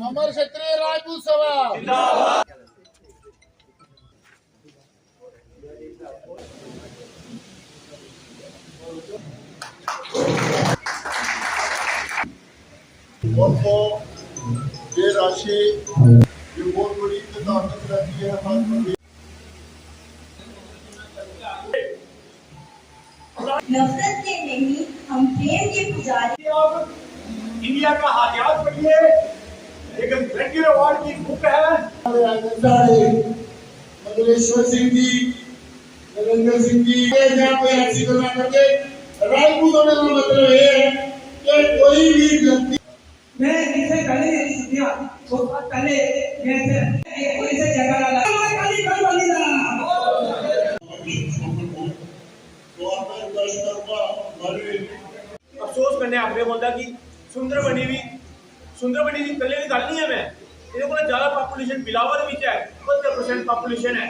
अमर क्षत्रिय राजपूत सभा जिंदाबाद। ये राशि ये बहुत बड़ी ताकत रहती है। नफरत के नहीं, हम प्रेम के पुजारी। आप इंडिया का इतिहास पढ़िए, लेकिन रणजीत अवार्ड की बुक है। मंगलेश्वर सिंह जी, नरेंद्र सिंह जी, जहाँ कोई ऐसी घटना करके राजपूतों का मतलब ये है कि कोई भी व्यक्ति मैं इसे पहले पहले इसे जगह लगा अफसोस करने आपने बोलता कि सुंदरबनी भी कले की गल नहीं है। मैं ਇਹਦੇ ਕੋਲ ਜ਼ਿਆਦਾ ਪੋਪੂਲੇਸ਼ਨ ਬਿਲਾਵਲ ਵਿੱਚ ਹੈ, 70% ਪੋਪੂਲੇਸ਼ਨ ਹੈ।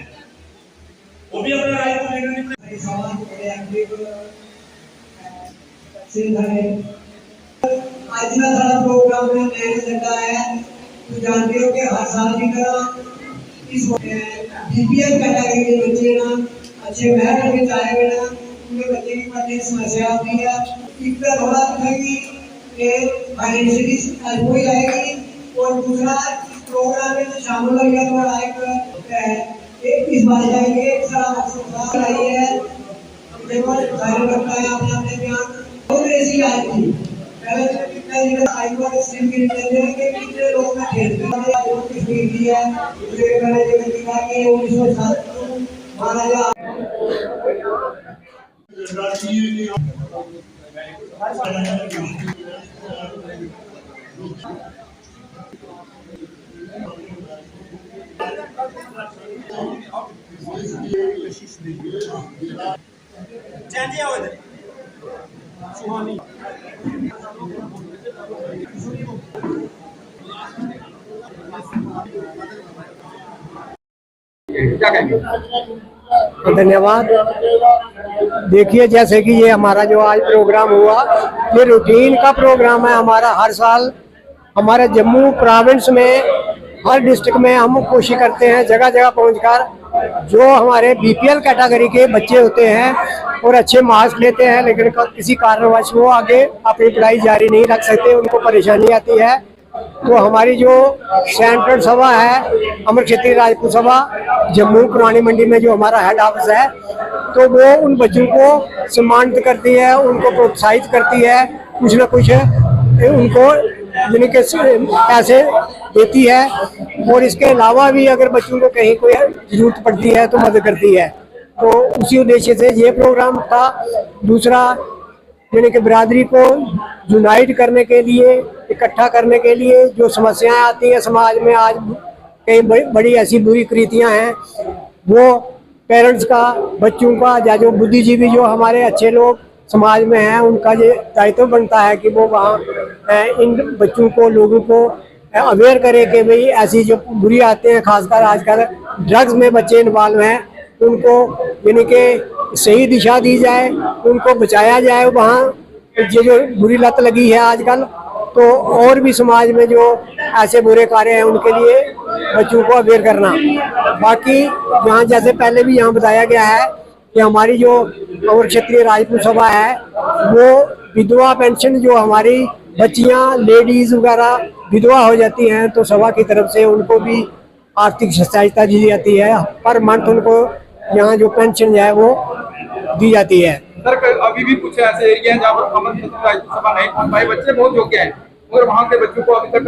ਉਹ ਵੀ ਆਪਣਾ ਰਾਜਪੂਤ ਲੀਡਰ ਨੇ सवाल बड़े एक्टिव सिंह है। आज का सारा प्रोग्राम में लेने लगा है। तो जानते हो कि हर साल की तरह इस बीपीएल कैटेगरी के बच्चे ना अच्छे मेरिट में आए हुए ना, उनके बच्चे की पढ़ने की समस्या आती है। एक तो थोड़ा रहेगी कि फाइनेंशियली हेल्प हो जाएगी, और दूसरा प्रोग्राम में शामिल हो गया तो एक इस बार जाएंगे सारा आई है। देखो जाहिर करता है अपने अपने बयान और ऐसी आई थी पहले से कितना ये आई वाले सिम के लिए के कितने लोग में खेलते हैं और किस दी है मुझे मैंने जगह दिखा कि 1907 महाराजा चैंदी आओ इधर सुहानी धन्यवाद। देखिए, जैसे कि ये हमारा जो आज प्रोग्राम हुआ, ये रूटीन का प्रोग्राम है हमारा। हर साल हमारे जम्मू प्रोविंस में हर डिस्ट्रिक्ट में हम कोशिश करते हैं जगह जगह पहुंचकर जो हमारे बीपीएल कैटेगरी के बच्चे होते हैं और अच्छे मार्क्स लेते हैं, लेकिन किसी कारणवश वो आगे अपनी पढ़ाई जारी नहीं रख सकते, उनको परेशानी आती है, तो हमारी जो सेंट्रल सभा है अमर क्षत्रिय राजपूत सभा जम्मू पुरानी मंडी में जो हमारा हेड ऑफिस है, तो वो उन बच्चों को सम्मानित करती है, उनको प्रोत्साहित करती है, कुछ न कुछ उनको यानी कि पैसे देती है, और इसके अलावा भी अगर बच्चों को कहीं कोई जरूरत पड़ती है तो मदद करती है। तो उसी उद्देश्य से ये प्रोग्राम था। दूसरा यानी कि बिरादरी को यूनाइट करने के लिए, इकट्ठा करने के लिए, जो समस्याएं आती हैं समाज में, आज कई बड़ी ऐसी बुरी कृतियां हैं, वो पेरेंट्स का, बच्चों का, या जो बुद्धिजीवी जो हमारे अच्छे लोग समाज में हैं, उनका ये दायित्व बनता है कि वो वहाँ इन बच्चों को, लोगों को अवेयर करे कि भाई ऐसी जो बुरी आते हैं, खासकर आजकल ड्रग्स में बच्चे इन्वॉल्व हैं, उनको यानी कि सही दिशा दी जाए, उनको बचाया जाए। वहाँ ये जो बुरी लत लगी है आजकल, तो और भी समाज में जो ऐसे बुरे कार्य हैं उनके लिए बच्चों को अवेयर करना। बाकी यहाँ जैसे पहले भी यहाँ बताया गया है कि हमारी जो अमर क्षत्रिय राजपूत सभा है, वो विधवा पेंशन जो हमारी बच्चियाँ, लेडीज वगैरह विधवा हो जाती हैं, तो सभा की तरफ से उनको भी आर्थिक सहायता दी जाती है। पर मंथ उनको यहाँ जो पेंशन है वो दी जाती है। सर, अभी भी कुछ ऐसे एरिया हैं जहाँ पर अमर क्षत्रिय राजपूत सभा नहीं पहुँच पाई, बच्चे बहुत योग्य हैं, और वहाँ के बच्चों को अभी तक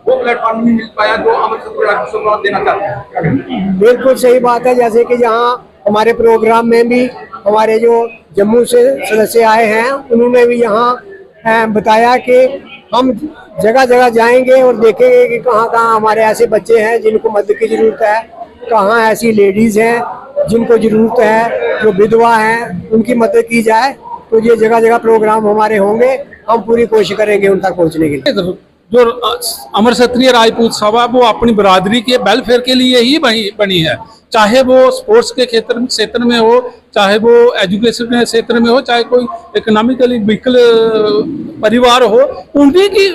वो प्लेटफॉर्म नहीं मिल पाया जो अमर क्षत्रिय राजपूत सभा देना चाहते हैं। बिल्कुल सही बात है। जैसे कि जहाँ हमारे प्रोग्राम में भी हमारे जो जम्मू से सदस्य आए हैं, उन्होंने भी यहाँ बताया कि हम जगह जगह जाएंगे और देखेंगे कि कहाँ कहाँ हमारे ऐसे बच्चे हैं जिनको मदद की जरूरत है, कहाँ ऐसी लेडीज हैं जिनको जरूरत है, जो विधवा हैं, उनकी मदद की जाए। तो ये जगह जगह प्रोग्राम हमारे होंगे, हम पूरी कोशिश करेंगे उन तक पहुँचने के लिए। जो अमर क्षत्रिय राजपूत सभा वो अपनी बरादरी के वेलफेयर के लिए ही बनी है, चाहे वो स्पोर्ट्स के क्षेत्र में हो, चाहे वो एजुकेशन के क्षेत्र में हो, चाहे कोई इकोनॉमिकली वीकल परिवार हो, उन्हीं की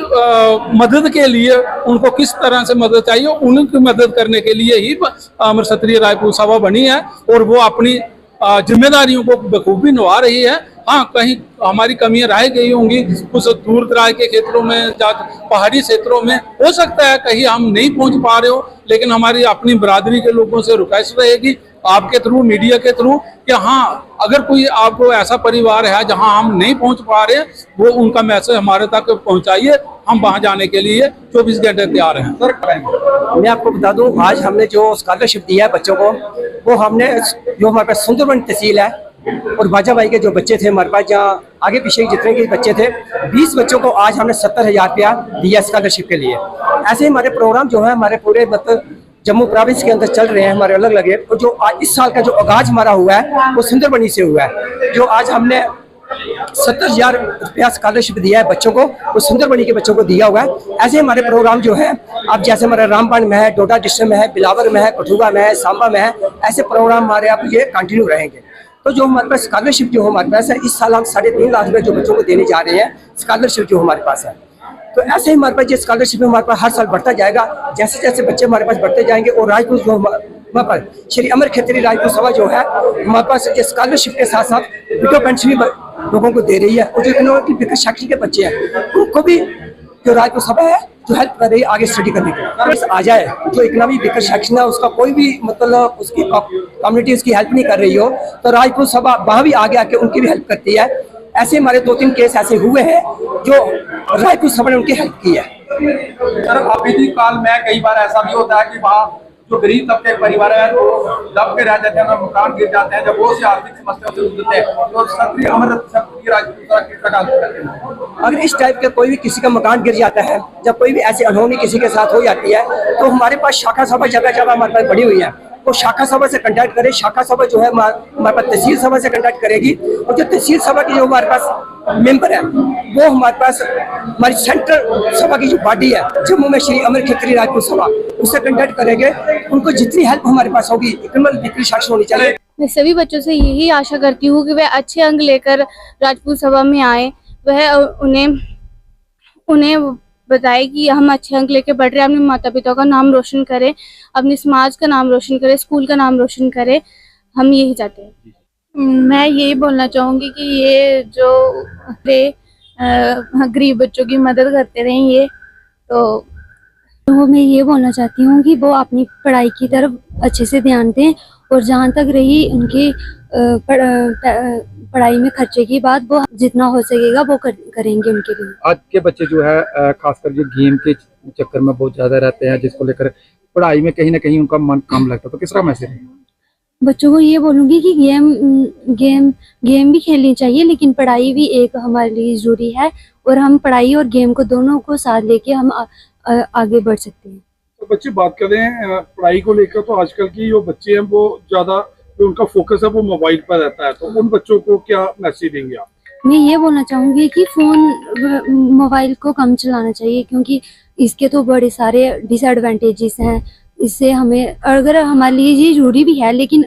मदद के लिए उनको किस तरह से मदद चाहिए उन्हीं की मदद करने के लिए ही अमर क्षत्रिय राजपूत सभा बनी है और वो अपनी जिम्मेदारियों को बखूबी निभा रही है। हाँ, कहीं हमारी कमियां रह गई होंगी कुछ दूर दराज के क्षेत्रों में, पहाड़ी क्षेत्रों में हो सकता है कहीं हम नहीं पहुंच पा रहे हो, लेकिन हमारी अपनी बरादरी के लोगों से रिक्वेस्ट रहेगी आपके थ्रू, मीडिया के थ्रू, कि हाँ अगर कोई आपको ऐसा परिवार है जहां हम नहीं पहुंच पा रहे वो उनका मैसेज हमारे तक पहुंचाइए, हम वहां जाने के लिए 24 घंटे तैयार हैं। मैं आपको बता दूं, आज हमने जो स्कॉलरशिप दिया है बच्चों को, वो हमने जो हमारे पास सुंदरबन तहसील है और बाजा भाई के जो बच्चे थे हमारे पास, जहाँ आगे पीछे जितने के बच्चे थे 20 बच्चों को आज हमने 70,000 रुपया दिया स्कॉलरशिप के लिए। ऐसे हमारे प्रोग्राम जो है हमारे पूरे मतलब जम्मू प्रोविंस के अंदर चल रहे हैं हमारे अलग अलग। और जो इस साल का जो आगाज हमारा हुआ है वो सुंदरबनी से हुआ है, जो आज हमने 70,000 रुपया स्कॉलरशिप दिया है बच्चों को, वो सुंदरबनी के बच्चों को दिया हुआ है। ऐसे हमारे प्रोग्राम जो है अब जैसे हमारे रामबन में है, डोडा डिस्ट्रिक्ट में है, बिलावर में है, कठुआ में है, सांबा में है, ऐसे प्रोग्राम हमारे अब ये कंटिन्यू रहेंगे। तो जो हमारे पास स्कॉलरशिप जो हमारे पास है इस साल हम 3.5 लाख रुपये जो बच्चों को देने जा रहे हैं स्कॉलरशिप जो हमारे पास है। तो ऐसे ही हमारे पास ये स्कॉलरशिप हमारे पास हर साल बढ़ता जाएगा, जैसे जैसे बच्चे हमारे पास बढ़ते जाएंगे। और राजपूत जो हमारे पास श्री अमर क्षत्रिय राजपूत सभा जो है हमारे पास ये स्कॉलरशिप के साथ साथ विडो पेंशन भी लोगों को दे रही है। और जो इकोनॉमिक विकट सेक्शन के बच्चे हैं उनको भी जो राजपूत सभा है जो हेल्प कर रही है आगे स्टडी करने के आ जाए। जो इकोनॉमिक विकट सेक्शन है उसका कोई भी मतलब उसकी कम्युनिटी उसकी हेल्प नहीं कर रही हो तो राजपूत सभा वहाँ भी आगे आके उनकी भी हेल्प करती है। ऐसे हमारे 2-3 केस ऐसे हुए हैं जो राजपूत सभा ने उनकी हेल्प की है। सर अभी काल में कई बार ऐसा भी होता है कि वहाँ जो गरीब तबके परिवार है वो दब के रह जाते हैं, मकान गिर जाते हैं, जब वो से आर्थिक समस्याओं से गुजरते हैं तो क्षत्रिय अमर क्षत्रिय राजपूत किस प्रकार से करते हैं। अगर इस टाइप का कोई भी किसी का मकान गिर जाता है, जब कोई भी ऐसी अनहोनी किसी के साथ हो जाती है तो हमारे पास शाखा सभा जगह जगह हमारे पास बड़ी हुई है। वो शाखा सभा से कांटेक्ट करे, शाखा सभा जो है हमारे पास तहसील सभा से कांटेक्ट करेगी। और जो तहसील सभा की जो हमारे पास मेंबर है वो हमारे पास हमारी सेंट्रल सभा की जो बॉडी है जम्मू में श्री अमर क्षत्रिय राजपूत सभा, उससे कांटेक्ट करेंगे। उनको जितनी हेल्प हमारे पास होगी इकोनॉमिक विकट सेक्शन होनी चाहिए। मैं सभी बच्चों से यही आशा करती हूँ कि वे अच्छे अंक लेकर राजपूत सभा में आए, वह उन्हें बताए कि हम अच्छे अंक लेके बढ़ रहे हैं, अपने माता पिता का नाम रोशन करें, अपने समाज का नाम रोशन करें, स्कूल का नाम रोशन करें। हम यही चाहते हैं। मैं यही बोलना चाहूँगी कि ये जो गरीब बच्चों की मदद करते रहें ये तो मैं ये बोलना चाहती हूँ कि वो अपनी पढ़ाई की तरफ अच्छे से ध्यान दें और जहाँ तक रही उनकी पढ़ाई में खर्चे की बात, वो जितना हो सकेगा वो करेंगे उनके लिए। आज के बच्चे जो है खासकर जो गेम के चक्कर में बहुत ज्यादा रहते हैं, जिसको लेकर पढ़ाई में कहीं ना कहीं उनका मन कम लगता है, तो किस तरह मैसेज है? बच्चों को ये बोलूँगी कि गेम भी खेलनी चाहिए लेकिन पढ़ाई भी एक हमारे लिए जरूरी है और हम पढ़ाई और गेम को दोनों को साथ लेके हम आगे बढ़ सकते हैं। तो बच्चे बात कर रहे हैं पढ़ाई को लेकर, तो आजकल की जो बच्चे हैं वो ज्यादा जो उनका फोकस है वो मोबाइल पर रहता है, तो उन बच्चों को क्या मैसेज देंगे आप? मैं ये बोलना चाहूँगी कि मोबाइल को कम चलाना चाहिए क्योंकि इसके तो बड़े सारे डिसएडवांटेजेस हैं। इससे हमें अगर हमारे लिए ये जरूरी भी है लेकिन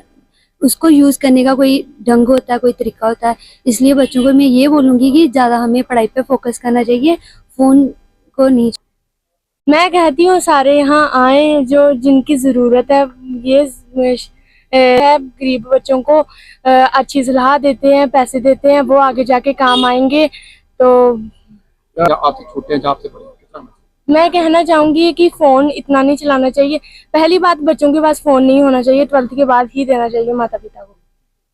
उसको यूज़ करने का कोई ढंग होता है, कोई तरीका होता है। इसलिए बच्चों को मैं ये बोलूँगी कि ज़्यादा हमें पढ़ाई पे फोकस करना चाहिए, फ़ोन को नहीं। मैं कहती हूँ सारे यहाँ आए जो जिनकी ज़रूरत है। ये गरीब बच्चों को अच्छी सलाह देते हैं, पैसे देते हैं, वो आगे जाके काम आएंगे। तो आपसे छोटे हैं जहाँ से बड़े, मैं कहना चाहूँगी कि फ़ोन इतना नहीं चलाना चाहिए। पहली बात बच्चों के पास फ़ोन नहीं होना चाहिए, 12th के बाद ही देना चाहिए माता पिता को।